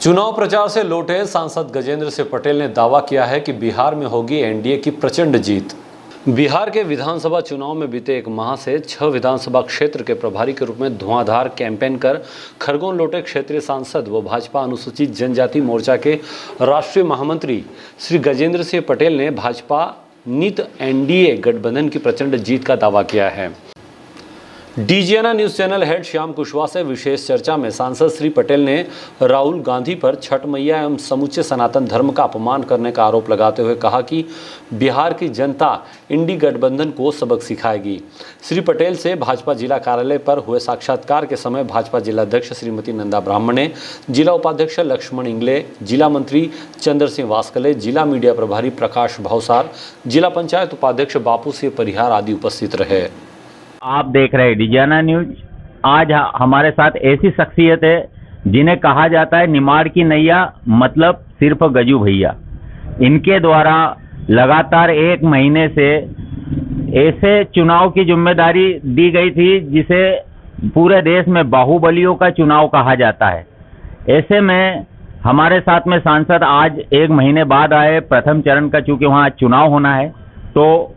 चुनाव प्रचार से लौटे सांसद गजेंद्र सिंह पटेल ने दावा किया है कि बिहार में होगी एनडीए की प्रचंड जीत। बिहार के विधानसभा चुनाव में बीते एक माह से 6 विधानसभा क्षेत्र के प्रभारी के रूप में धुआंधार कैंपेन कर खरगोन लौटे क्षेत्रीय सांसद व भाजपा अनुसूचित जनजाति मोर्चा के राष्ट्रीय महामंत्री श्री गजेंद्र सिंह पटेल ने भाजपा नीत एनडीए गठबंधन की प्रचंड जीत का दावा किया है। DGNA news channel head Shyam Kushwaha से विशेष चर्चा में सांसद श्री पटेल ने राहुल गांधी पर छठ मैया एवं समूचे सनातन धर्म का अपमान करने का आरोप लगाते हुए कहा कि बिहार की जनता इंडी गठबंधन को सबक सिखाएगी। श्री पटेल से भाजपा जिला कार्यालय पर हुए साक्षात्कार के समय भाजपा जिलाध्यक्ष श्रीमती नंदा ब्राह्मणे, जिला उपाध्यक्ष लक्ष्मण इंगले, जिला मंत्री चंद्र सिंह वास्कले, जिला मीडिया प्रभारी प्रकाश भावसार, जिला पंचायत उपाध्यक्ष बापू सिंह परिहार आदि उपस्थित रहे। आप देख रहे हैं डीजीएनए न्यूज। आज हमारे साथ ऐसी शख्सियत है जिन्हें कहा जाता है निमाड़ की नैया मतलब सिर्फ गजू भैया। इनके द्वारा लगातार एक महीने से ऐसे चुनाव की जिम्मेदारी दी गई थी जिसे पूरे देश में बाहुबलियों का चुनाव कहा जाता है। ऐसे में हमारे साथ में सांसद आज एक महीने बाद आए प्रथम चरण का, चूंकि वहाँ चुनाव होना है तो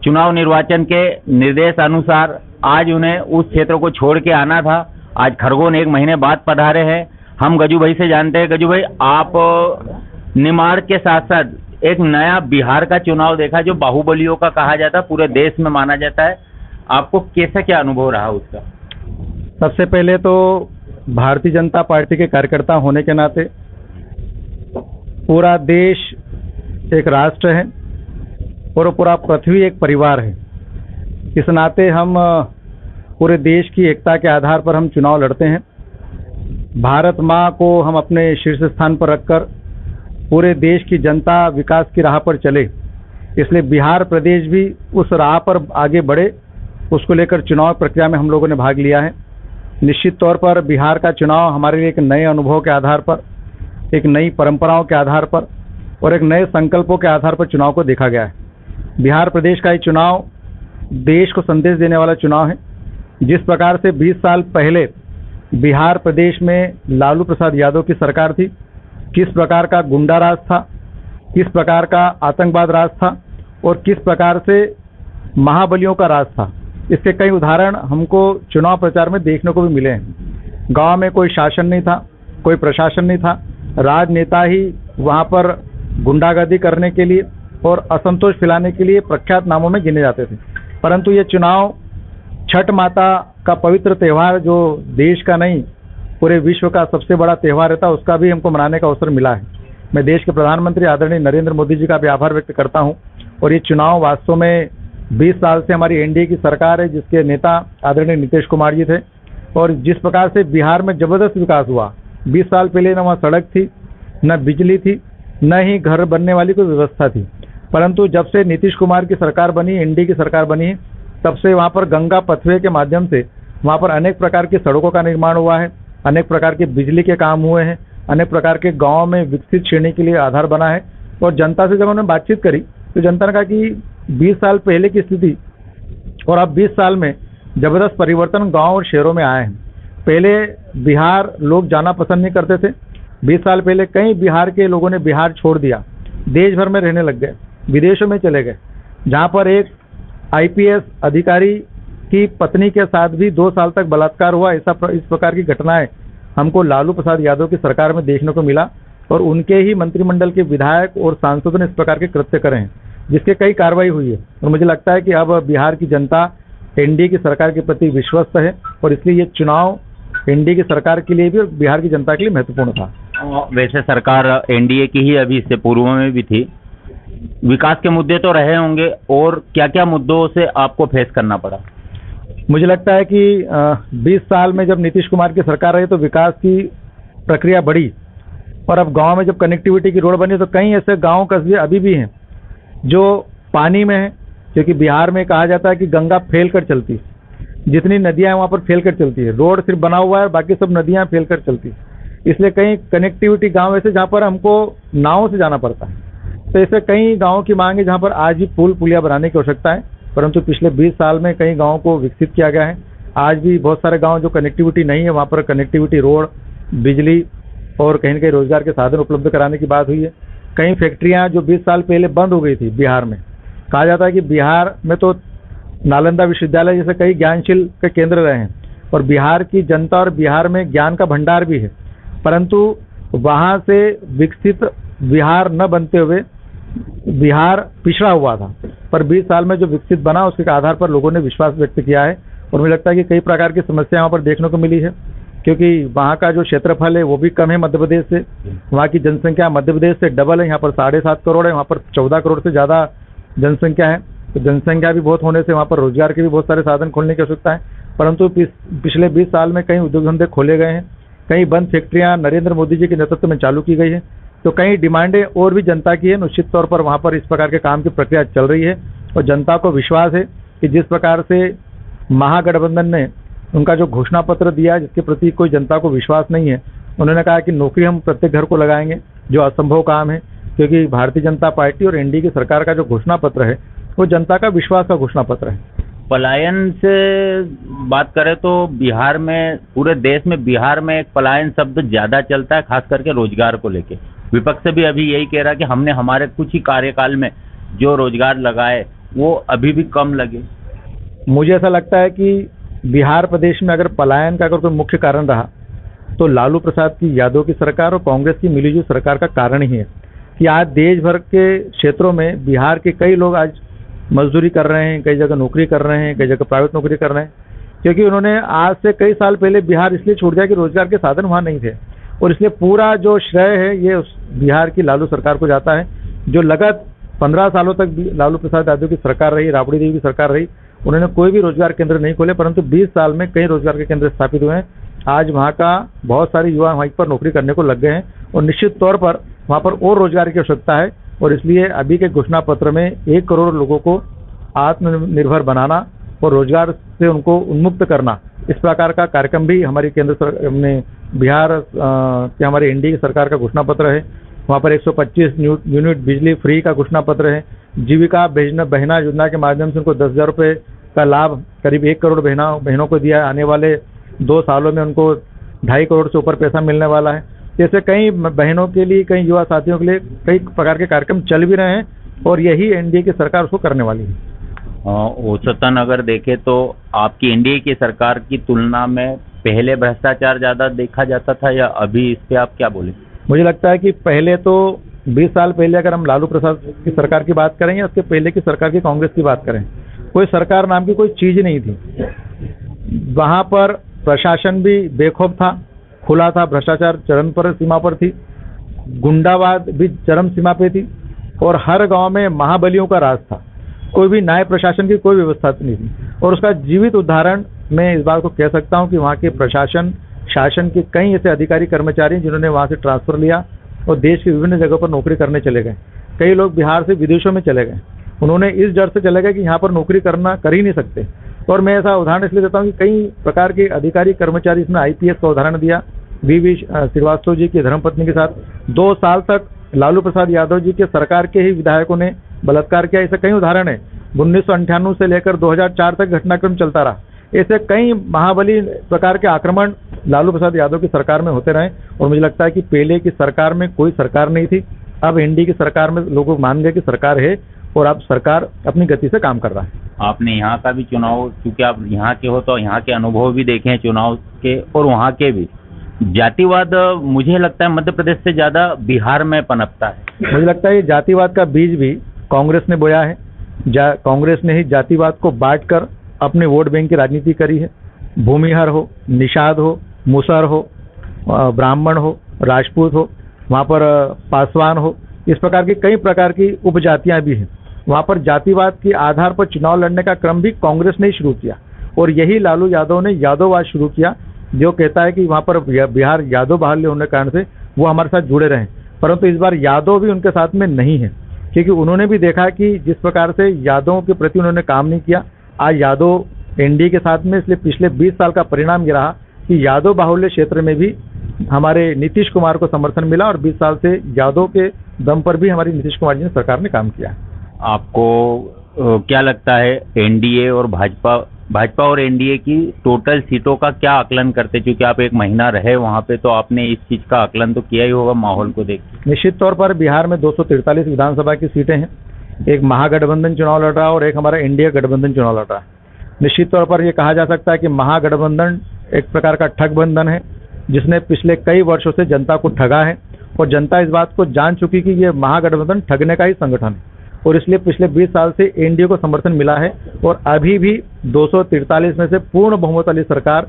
चुनाव निर्वाचन के निर्देश अनुसार आज उन्हें उस क्षेत्र को छोड़ के आना था। आज खरगोन एक महीने बाद पधारे हैं। हम गजू भाई से जानते हैं, गजू भाई आप निमाड़ के साथ साथ एक नया बिहार का चुनाव देखा जो बाहुबलियों का कहा जाता है, पूरे देश में माना जाता है। आपको कैसा क्या अनुभव रहा उसका? सबसे पहले तो भारतीय जनता पार्टी के कार्यकर्ता होने के नाते पूरा देश एक राष्ट्र है और पूरा पृथ्वी एक परिवार है। इस नाते हम पूरे देश की एकता के आधार पर हम चुनाव लड़ते हैं। भारत माँ को हम अपने शीर्ष स्थान पर रखकर पूरे देश की जनता विकास की राह पर चले, इसलिए बिहार प्रदेश भी उस राह पर आगे बढ़े, उसको लेकर चुनाव प्रक्रिया में हम लोगों ने भाग लिया है। निश्चित तौर पर बिहार का चुनाव हमारे लिए एक नए अनुभव के आधार पर, एक नई परंपराओं के आधार पर और एक नए संकल्पों के आधार पर चुनाव को देखा गया है। बिहार प्रदेश का ये चुनाव देश को संदेश देने वाला चुनाव है। जिस प्रकार से 20 साल पहले बिहार प्रदेश में लालू प्रसाद यादव की सरकार थी, किस प्रकार का गुंडा राज था, किस प्रकार का आतंकवाद राज था और किस प्रकार से महाबलियों का राज था, इसके कई उदाहरण हमको चुनाव प्रचार में देखने को भी मिले हैं। गांव में कोई शासन नहीं था, कोई प्रशासन नहीं था, राजनेता ही वहां पर गुंडागर्दी करने के लिए और असंतोष फैलाने के लिए प्रख्यात नामों में गिने जाते थे। परंतु ये चुनाव छठ माता का पवित्र त्यौहार जो देश का नहीं पूरे विश्व का सबसे बड़ा त्यौहार रहता, उसका भी हमको मनाने का अवसर मिला है। मैं देश के प्रधानमंत्री आदरणीय नरेंद्र मोदी जी का भी आभार व्यक्त करता हूं। और ये चुनाव वास्तव में 20 साल से हमारी एनडीए की सरकार है जिसके नेता आदरणीय नीतीश कुमार जी थे और जिस प्रकार से बिहार में जबरदस्त विकास हुआ। 20 साल पहले न वहाँ सड़क थी, न बिजली थी, न ही घर बनने वाली कोई व्यवस्था थी। परंतु जब से नीतीश कुमार की सरकार बनी, एनडीए की सरकार बनी, तब से वहाँ पर गंगा पथवे के माध्यम से वहाँ पर अनेक प्रकार की सड़कों का निर्माण हुआ है, अनेक प्रकार के बिजली के काम हुए हैं, अनेक प्रकार के गाँव में विकसित श्रेणी के लिए आधार बना है। और जनता से जब उन्होंने बातचीत करी तो जनता ने कहा कि 20 साल पहले की स्थिति और अब 20 साल में जबरदस्त परिवर्तन गाँव और शहरों में आए हैं। पहले बिहार लोग जाना पसंद नहीं करते थे। 20 साल पहले कई बिहार के लोगों ने बिहार छोड़ दिया, देश भर में रहने लग गए, विदेशों में चले गए। जहां पर एक आईपीएस अधिकारी की पत्नी के साथ भी 2 साल तक बलात्कार हुआ, इस प्रकार की घटनाएं हमको लालू प्रसाद यादव की सरकार में देखने को मिला और उनके ही मंत्रिमंडल के विधायक और सांसदों ने इस प्रकार के कृत्य करे हैं जिसके कई कार्रवाई हुई है। और मुझे लगता है कि अब बिहार की जनता एनडीए की सरकार के प्रति विश्वस्त है और इसलिए ये चुनाव एनडीए की सरकार के लिए भी और बिहार की जनता के लिए महत्वपूर्ण था। वैसे सरकार एनडीए की ही अभी इससे पूर्व में भी थी, विकास के मुद्दे तो रहे होंगे और क्या क्या मुद्दों से आपको फेस करना पड़ा? मुझे लगता है कि 20 साल में जब नीतीश कुमार की सरकार रही तो विकास की प्रक्रिया बढ़ी और अब गांव में जब कनेक्टिविटी की रोड बनी तो कई ऐसे गांव कस्बे अभी भी हैं जो पानी में हैं, क्योंकि बिहार में कहा जाता है कि गंगा फैल कर चलती है, जितनी नदियां हैं वहाँ पर फैल कर चलती है, रोड सिर्फ बना हुआ है बाकी सब नदियां फैल कर चलती है। इसलिए कई कनेक्टिविटी गाँव ऐसे जहाँ पर हमको नाव से जाना पड़ता है। तो ऐसे कई गाँवों की मांग है जहाँ पर आज भी पुल पुलिया बनाने की आवश्यकता है, परंतु पिछले 20 साल में कई गाँवों को विकसित किया गया है। आज भी बहुत सारे गाँव जो कनेक्टिविटी नहीं है वहाँ पर कनेक्टिविटी, रोड, बिजली और कहीं न कहीं रोजगार के साधन उपलब्ध कराने की बात हुई है। कई फैक्ट्रियां जो 20 साल पहले बंद हो गई थी बिहार में, कहा जाता है कि बिहार में तो नालंदा विश्वविद्यालय जैसे कई ज्ञानशील के केंद्र रहे हैं और बिहार की जनता और बिहार में ज्ञान का भंडार भी है, परंतु वहां से विकसित बिहार न बनते हुए बिहार पिछड़ा हुआ था। पर 20 साल में जो विकसित बना उसके आधार पर लोगों ने विश्वास व्यक्त किया है और मुझे लगता है कि कई प्रकार की समस्या वहाँ पर देखने को मिली है, क्योंकि वहाँ का जो क्षेत्रफल है वो भी कम है मध्य प्रदेश से। वहाँ की जनसंख्या मध्य प्रदेश से डबल है, यहाँ पर 7.5 करोड़ है, वहाँ पर 14 करोड़ से ज़्यादा जनसंख्या है। तो जनसंख्या भी बहुत होने से वहाँ पर रोजगार के भी बहुत सारे साधन खोलने की आवश्यकता है, परंतु पिछले 20 साल में कई उद्योग धंधे खोले गए हैं, कई बंद फैक्ट्रियाँ नरेंद्र मोदी जी के नेतृत्व में चालू की गई है, तो कई डिमांडें और भी जनता की है। निश्चित तौर पर वहाँ पर इस प्रकार के काम की प्रक्रिया चल रही है और जनता को विश्वास है कि जिस प्रकार से महागठबंधन ने उनका जो घोषणा पत्र दिया जिसके प्रति कोई जनता को विश्वास नहीं है, उन्होंने कहा कि नौकरी हम प्रत्येक घर को लगाएंगे, जो असंभव काम है, क्योंकि भारतीय जनता पार्टी और एनडीए की सरकार का जो घोषणा पत्र है वो जनता का विश्वास का घोषणा पत्र है। पलायन से बात करें तो बिहार में, पूरे देश में बिहार में एक पलायन शब्द ज़्यादा चलता है, खास करके रोजगार को लेके। विपक्ष भी अभी यही कह रहा है कि हमने हमारे कुछ ही कार्यकाल में जो रोजगार लगाए वो अभी भी कम लगे। मुझे ऐसा लगता है कि बिहार प्रदेश में अगर पलायन का अगर कोई मुख्य कारण रहा तो लालू प्रसाद की यादव की सरकार और कांग्रेस की मिलीजुली सरकार का कारण ही है कि आज देश भर के क्षेत्रों में बिहार के कई लोग आज मजदूरी कर रहे हैं, कई जगह नौकरी कर रहे हैं, कई जगह प्राइवेट नौकरी कर रहे हैं, क्योंकि उन्होंने आज से कई साल पहले बिहार इसलिए छोड़ दिया कि रोजगार के साधन वहाँ नहीं थे। और इसलिए पूरा जो श्रेय है ये उस बिहार की लालू सरकार को जाता है, जो लगत 15 सालों तक लालू प्रसाद यादव की सरकार रही, राबड़ी देवी की सरकार रही, उन्होंने कोई भी रोजगार केंद्र नहीं खोले, परंतु 20 साल में कई रोजगार के केंद्र स्थापित हुए हैं। आज वहाँ का बहुत सारे युवा वहीं पर नौकरी करने को लग गए हैं और निश्चित तौर पर वहाँ पर और रोजगार की आवश्यकता है और इसलिए अभी के घोषणा पत्र में 1 करोड़ लोगों को आत्मनिर्भर बनाना और रोजगार से उनको उन्मुक्त करना, इस प्रकार का कार्यक्रम भी हमारी केंद्र सरकार ने बिहार के हमारे एनडीए की सरकार का घोषणा पत्र है। वहाँ पर 125 यूनिट बिजली फ्री का घोषणा पत्र है। जीविका बहना योजना के माध्यम से उनको 10,000 रुपये का लाभ करीब 1 करोड़ बहनों को दिया है। आने वाले 2 सालों में उनको 2.5 करोड़ से ऊपर पैसा मिलने वाला है। जैसे कई बहनों के लिए, कई युवा साथियों के लिए कई प्रकार के कार्यक्रम चल भी रहे हैं और यही एनडीए की सरकार उसको करने वाली है। औसतन अगर देखें तो आपकी एनडीए की सरकार की तुलना में पहले भ्रष्टाचार ज़्यादा देखा जाता था या अभी, इस पे आप क्या बोले? मुझे लगता है कि पहले तो 20 साल पहले अगर हम लालू प्रसाद की सरकार की बात करें या उसके पहले की सरकार की कांग्रेस की बात करें, कोई सरकार नाम की कोई चीज़ नहीं थी। वहाँ पर प्रशासन भी बेखौफ था, खुला था, भ्रष्टाचार चरम पर सीमा पर थी, गुंडावाद भी चरम सीमा पे थी और हर गांव में महाबलियों का राज था। कोई भी न्याय प्रशासन की कोई व्यवस्था नहीं थी और उसका जीवित उदाहरण मैं इस बात को कह सकता हूं कि वहाँ के प्रशासन शासन के कई ऐसे अधिकारी कर्मचारी जिन्होंने वहाँ से ट्रांसफर लिया और देश की विभिन्न जगहों पर नौकरी करने चले गए। कई लोग बिहार से विदेशों में चले गए, उन्होंने इस डर से चले गए कि यहाँ पर नौकरी कर ही नहीं सकते। और मैं ऐसा उदाहरण इसलिए देता हूँ कि कई प्रकार के अधिकारी कर्मचारी, इसमें IPS का उदाहरण दिया, वी श्रीवास्तव जी की धर्मपत्नी के साथ 2 साल तक लालू प्रसाद यादव जी के सरकार के ही विधायकों ने बलात्कार किया। ऐसे कई उदाहरण है। 1998 से लेकर 2004 तक घटनाक्रम चलता रहा। ऐसे कई महाबली प्रकार के आक्रमण लालू प्रसाद यादव की सरकार में होते रहे और मुझे लगता है कि पहले की सरकार में कोई सरकार नहीं थी। अब एनडीए की सरकार में लोग मान गए कि सरकार है और अब सरकार अपनी गति से काम कर रहा है। आपने यहाँ का भी चुनाव, क्योंकि आप यहाँ के हो तो यहाँ के अनुभव भी देखे हैं चुनाव के, और वहाँ के भी जातिवाद मुझे लगता है मध्य प्रदेश से ज़्यादा बिहार में पनपता है। मुझे लगता है ये जातिवाद का बीज भी कांग्रेस ने बोया है। कांग्रेस ने ही जातिवाद को बांटकर अपने वोट बैंक की राजनीति करी है। भूमिहर हो, निषाद हो, मुसर हो, ब्राह्मण हो, राजपूत हो, वहाँ पर पासवान हो, इस प्रकार की कई प्रकार की उपजातियाँ भी हैं। वहाँ पर जातिवाद के आधार पर चुनाव लड़ने का क्रम भी कांग्रेस ने ही शुरू किया और यही लालू यादव ने यादववाद शुरू किया, जो कहता है कि वहाँ पर बिहार यादव बाहुल्य होने के कारण से वो हमारे साथ जुड़े रहें। परंतु इस बार यादव भी उनके साथ में नहीं है, क्योंकि उन्होंने भी देखा कि जिस प्रकार से यादवों के प्रति उन्होंने काम नहीं किया, आज यादव एनडीए के साथ में, इसलिए पिछले 20 साल का परिणाम ये रहा कि यादव बाहुल्य क्षेत्र में भी हमारे नीतीश कुमार को समर्थन मिला और 20 साल से यादव के दम पर भी हमारी नीतीश कुमार जी ने सरकार ने काम किया। आपको क्या लगता है एनडीए और भाजपा भाजपा और एनडीए की टोटल सीटों का क्या आकलन करते, क्योंकि आप एक महीना रहे वहां पे, तो आपने इस चीज का आकलन तो किया ही होगा माहौल को देख के। निश्चित तौर पर बिहार में 243 विधानसभा की सीटें हैं। एक महागठबंधन चुनाव लड़ रहा है और एक हमारा इंडिया गठबंधन चुनाव लड़ रहा है। निश्चित तौर पर यह कहा जा सकता है कि महागठबंधन एक प्रकार का ठगबंधन है, जिसने पिछले कई वर्षों से जनता को ठगा है और जनता इस बात को जान चुकी कि ये महागठबंधन ठगने का ही संगठन है और इसलिए पिछले 20 साल से एनडीए को समर्थन मिला है और अभी भी 243 में से पूर्ण बहुमत वाली सरकार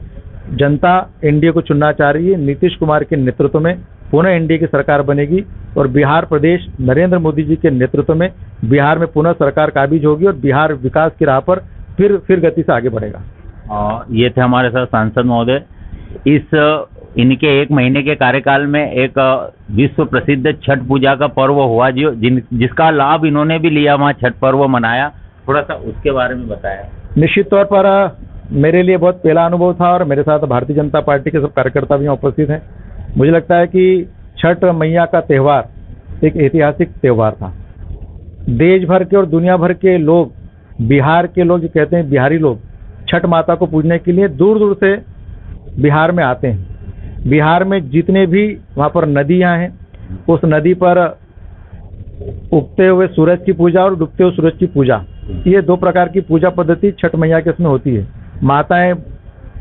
जनता एनडीए को चुनना चाह रही है। नीतीश कुमार के नेतृत्व में पुनः एनडीए की सरकार बनेगी और बिहार प्रदेश नरेंद्र मोदी जी के नेतृत्व में बिहार में पुनः सरकार काबिज होगी और बिहार विकास की राह पर फिर गति से आगे बढ़ेगा। ये थे हमारे साथ सांसद महोदय। इनके एक महीने के कार्यकाल में एक विश्व प्रसिद्ध छठ पूजा का पर्व हुआ जिसका लाभ इन्होंने भी लिया, वहाँ छठ पर्व मनाया, थोड़ा सा उसके बारे में बताया। निश्चित तौर पर मेरे लिए बहुत पहला अनुभव था और मेरे साथ भारतीय जनता पार्टी के सब कार्यकर्ता भी यहाँ उपस्थित हैं। मुझे लगता है कि छठ मैया का त्यौहार एक ऐतिहासिक त्यौहार था। देश भर के और दुनिया भर के लोग, बिहार के लोग जो कहते हैं बिहारी लोग, छठ माता को पूजने के लिए दूर दूर से बिहार में आते हैं। बिहार में जितने भी वहाँ पर नदियाँ हैं, उस नदी पर उगते हुए सूरज की पूजा और डूबते हुए सूरज की पूजा, ये दो प्रकार की पूजा पद्धति छठ मैया के इसमें होती है। माताएं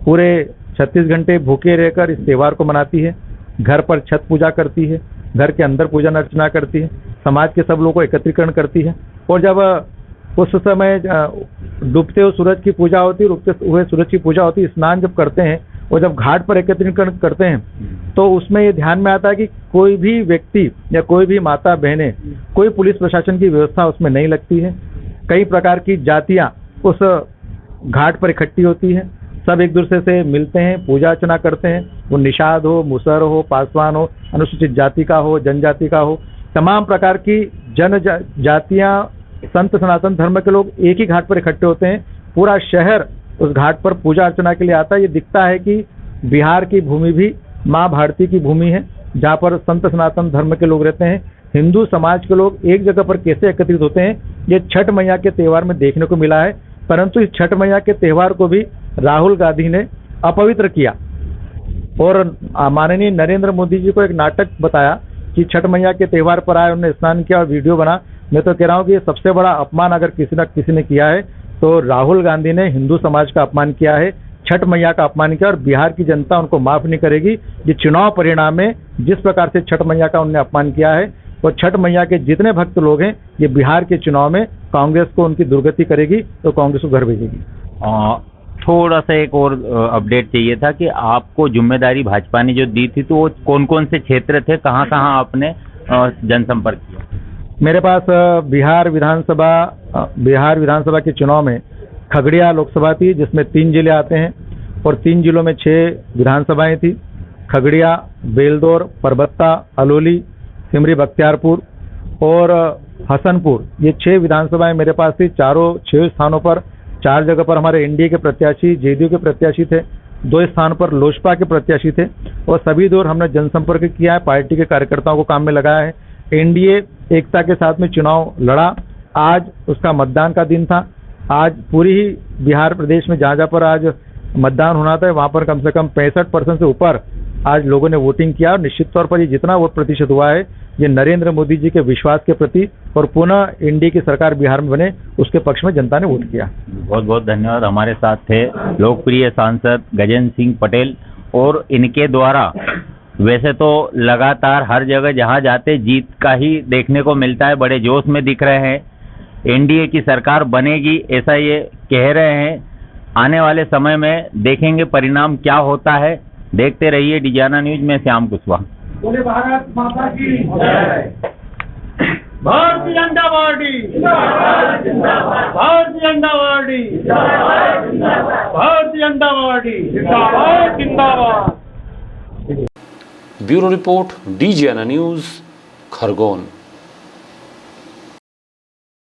पूरे 36 घंटे भूखे रहकर इस त्यौहार को मनाती है, घर पर छठ पूजा करती है, घर के अंदर पूजन अर्चना करती है, समाज के सब लोगों को एकत्रीकरण करती है और जब उस समय डूबते हुए सूरज की पूजा होती है, उगते हुए सूरज की पूजा होती है, स्नान जब करते हैं और जब घाट पर एकत्रीकरण करते हैं तो उसमें ये ध्यान में आता है कि कोई भी व्यक्ति या कोई भी माता बहनें, कोई पुलिस प्रशासन की व्यवस्था उसमें नहीं लगती है। कई प्रकार की जातियां उस घाट पर इकट्ठी होती हैं, सब एक दूसरे से मिलते हैं, पूजा अर्चना करते हैं। वो निषाद हो, मुसहर हो, पासवान हो, अनुसूचित जाति का हो, जनजाति का हो, तमाम प्रकार की जातियां, संत सनातन धर्म के लोग एक ही घाट पर इकट्ठे होते हैं। पूरा शहर उस घाट पर पूजा अर्चना के लिए आता है। ये दिखता है कि बिहार की भूमि भी माँ भारती की भूमि है, जहाँ पर संत सनातन धर्म के लोग रहते हैं। हिंदू समाज के लोग एक जगह पर कैसे एकत्रित होते हैं, ये छठ मैया के त्यौहार में देखने को मिला है। परंतु इस छठ मैया के त्यौहार को भी राहुल गांधी ने अपवित्र किया और माननीय नरेंद्र मोदी जी को एक नाटक बताया कि छठ मैया के त्यौहार पर आए, उन्होंने स्नान किया और वीडियो बना। मैं तो कह रहा हूँ कि ये सबसे बड़ा अपमान अगर किसी ने किया है तो राहुल गांधी ने हिंदू समाज का अपमान किया है, छठ मैया का अपमान किया और बिहार की जनता उनको माफ नहीं करेगी। ये चुनाव परिणाम में जिस प्रकार से छठ मैया का उन्होंने अपमान किया है, और छठ मैया के जितने भक्त लोग हैं, ये बिहार के चुनाव में कांग्रेस को उनकी दुर्गति करेगी तो कांग्रेस को घर भेजेगी। थोड़ा सा एक और अपडेट चाहिए था कि आपको जिम्मेदारी भाजपा ने जो दी थी, तो वो कौन कौन से क्षेत्र थे, कहाँ कहाँ आपने जनसंपर्क किया? मेरे पास बिहार विधानसभा के चुनाव में खगड़िया लोकसभा थी, जिसमें 3 जिले आते हैं और 3 जिलों में 6 विधानसभाएं थी। खगड़िया, बेलदौर, परबत्ता, अलौली, सिमरी बख्तियारपुर और हसनपुर, ये 6 विधानसभाएं मेरे पास थी। 6 स्थानों पर 4 जगह पर हमारे एनडीए के प्रत्याशी, जेडीयू के प्रत्याशी थे, 2 स्थान पर लोजपा के प्रत्याशी थे और सभी दौर हमने जनसंपर्क किया है, पार्टी के कार्यकर्ताओं को काम में लगाया है। एनडीए एकता के साथ में चुनाव लड़ा। आज उसका मतदान का दिन था। आज पूरी ही बिहार प्रदेश में जहाँ पर आज मतदान होना था, वहाँ पर कम से कम 65% से ऊपर आज लोगों ने वोटिंग किया और निश्चित तौर पर ये जितना वोट प्रतिशत हुआ है, ये नरेंद्र मोदी जी के विश्वास के प्रति और पुनः एनडीए की सरकार बिहार में बने उसके पक्ष में जनता ने वोट किया। बहुत बहुत धन्यवाद। हमारे साथ थे लोकप्रिय सांसद गजेंद्र सिंह पटेल और इनके द्वारा वैसे तो लगातार हर जगह जहां जाते जीत का ही देखने को मिलता है, बड़े जोश में दिख रहे हैं। एनडीए की सरकार बनेगी ऐसा ये कह रहे हैं। आने वाले समय में देखेंगे परिणाम क्या होता है। देखते रहिए डिजाना न्यूज में श्याम कुशवाहा। बोले भारत माता की जय। भारतीय जनता पार्टी जिंदाबाद जिंदाबाद, भारतीय जनता पार्टी जिंदाबाद जिंदाबाद, भारतीय जनता पार्टी जिंदाबाद जिंदाबाद। Bureau report, Digiana news, Khargone.